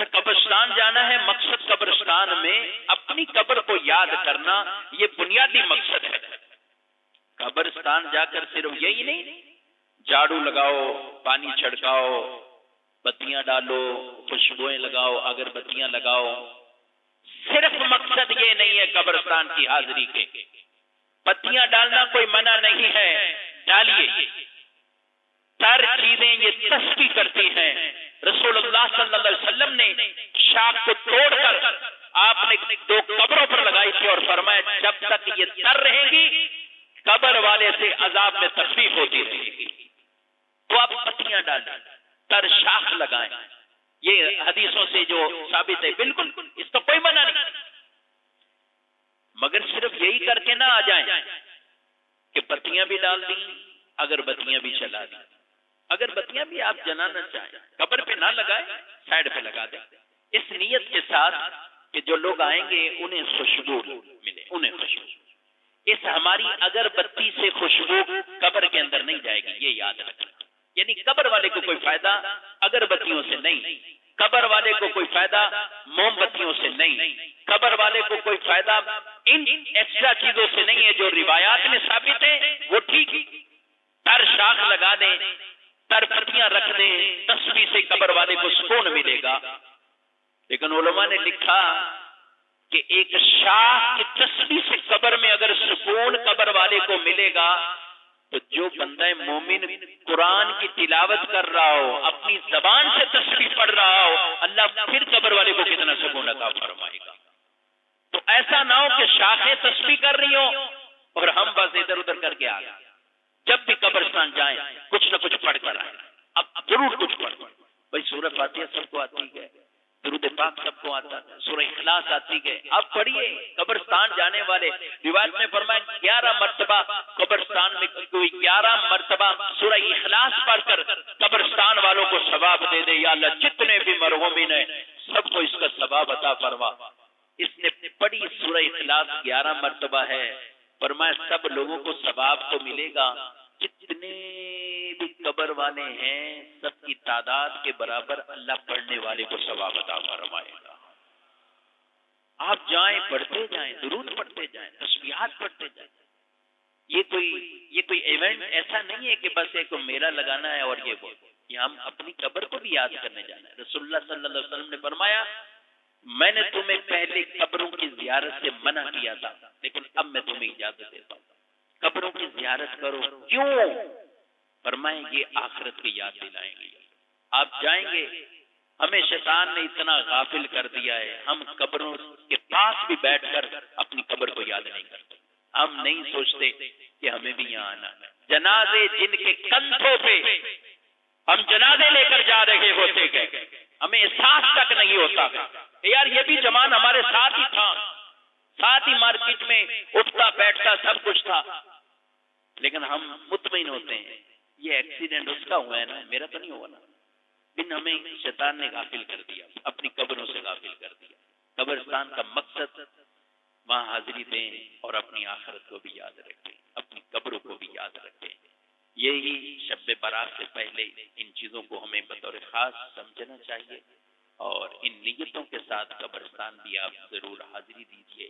اچھا قبرستان جانا ہے، مقصد قبرستان میں اپنی قبر کو یاد کرنا یہ بنیادی مقصد ہے۔ قبرستان جا کر صرف یہی نہیں، جھاڑو لگاؤ، پانی چھڑکاؤ، بتیاں ڈالو، خوشبوئیں لگاؤ، اگربتیاں لگاؤ، صرف مقصد یہ نہیں ہے قبرستان کی حاضری کے۔ بتیاں ڈالنا کوئی منع نہیں ہے، ڈالیے، سر چیزیں یہ تسبیح کرتی ہیں۔ رسول اللہ صلی اللہ علیہ وسلم نے شاخ کو توڑ کر آپ نے 2 قبروں پر لگائی تھی اور فرمایا جب تک یہ تر رہیں گی قبر والے سے عذاب میں تخفیف ہوتی رہے گی۔ تو آپ پتیاں ڈالیں، تر شاخ لگائیں، یہ حدیثوں سے جو ثابت ہے، بالکل اس کا کوئی منع نہیں، مگر صرف یہی کر کے نہ آ جائیں کہ پتیاں بھی ڈال دیں، اگربتیاں بھی چلا دیں۔ اگربتیاں بھی آپ جلانا چاہیں قبر پہ نہ لگائیں، سائڈ پہ لگا دیں، اس نیت کے ساتھ کہ جو لوگ آئیں گے انہیں خوشبو ملے، انہیں خوشبو۔ اس ہماری اگربتی سے خوشبو قبر کے اندر نہیں جائے گی، یہ یاد رکھنا۔ یعنی قبر والے کو کوئی فائدہ اگربتیوں سے نہیں، قبر والے کو کوئی فائدہ موم بتیوں سے نہیں، قبر والے کو کوئی فائدہ ان ایکسٹرا چیزوں سے نہیں ہے جو روایات میں ثابت ہے، وہ ٹھیک، تر شاخ لگا دیں، تر پتیاں رکھ دیں، تسبیح سے قبر والے کو سکون ملے گا۔ لیکن علماء نے لکھا کہ ایک شاخ کی تسبیح سے قبر میں اگر سکون قبر والے کو ملے گا تو جو بندہ مومن قرآن کی تلاوت کر رہا ہو، اپنی زبان سے تسبیح پڑھ رہا ہو، اللہ پھر قبر والے کو کتنا سکون عطا فرمائے گا۔ تو ایسا نہ ہو کہ شاخیں تسبیح کر رہی ہوں اور ہم بس ادھر ادھر کر کے آ گئے۔ جب بھی قبرستان جائیں کچھ نہ کچھ پڑھ کر آئیں، اب ضرور کچھ پڑھ۔ بھائی سورہ فاتحہ سب کو آتی ہے، درود پاک سب کو آتا ہے، سورہ اخلاص آتی ہے، آپ پڑھیے۔ قبرستان جانے والے روایت میں فرمایا 11 مرتبہ قبرستان میں کوئی 11 مرتبہ سورہ اخلاص پڑھ کر قبرستان والوں کو ثواب دے دے، یا اللہ جتنے بھی مرحومین ہیں سب کو اس کا ثواب عطا فرما۔ اس نے پڑھی سورہ اخلاص 11 مرتبہ ہے، فرمایا سب لوگوں کو ثواب تو ملے گا، جتنے بھی قبر والے ہیں سب کی تعداد کے برابر اللہ پڑھنے والے کو ثواب عطا فرمائے گا۔ آپ جائیں، پڑھتے جائیں، درود پڑھتے جائیں، تسبیحات پڑھتے جائیں۔ یہ کوئی ایونٹ ایسا نہیں ہے کہ بس ایک میلہ لگانا ہے اور یہ ہم اپنی قبر کو بھی یاد کرنے جانا ہے۔ رسول اللہ صلی اللہ علیہ وسلم نے فرمایا میں نے تمہیں پہلے قبروں کی زیارت سے منع کیا تھا، لیکن اب میں تمہیں اجازت دیتا ہوں، قبروں کی زیارت کرو۔ کیوں؟ فرمائیں یہ آخرت کی یاد دلائیں گے۔ آپ جائیں گے، ہمیں شیطان نے اتنا غافل کر دیا ہے، ہم قبروں کے پاس بھی بیٹھ کر اپنی قبر کو یاد نہیں کرتے، ہم نہیں سوچتے کہ ہمیں بھی یہاں آنا ہے۔ جنازے جن کے کندھوں پہ ہم جنازے لے کر جا رہے ہوتے گئے، ہمیں احساس تک نہیں ہوتا کہ یار یہ بھی زمان ہمارے ساتھ ہی تھا، ساتھ ہی مارکیٹ میں اٹھتا بیٹھتا سب کچھ تھا، لیکن ہم مطمئن ہوتے ہیں یہ ایکسیڈنٹ اس کا ہوا ہے نا، میرا تو نہیں ہوا نا۔ لیکن ہمیں شیطان نے غافل کر دیا، اپنی قبروں سے غافل کر دیا۔ قبرستان کا مقصد وہاں حاضری دیں اور اپنی آخرت کو بھی یاد رکھیں، اپنی قبروں کو بھی یاد رکھیں۔ یہی شب برات سے پہلے ان چیزوں کو ہمیں بطور خاص سمجھنا چاہیے، اور ان نیتوں کے ساتھ قبرستان بھی آپ ضرور حاضری دیجیے۔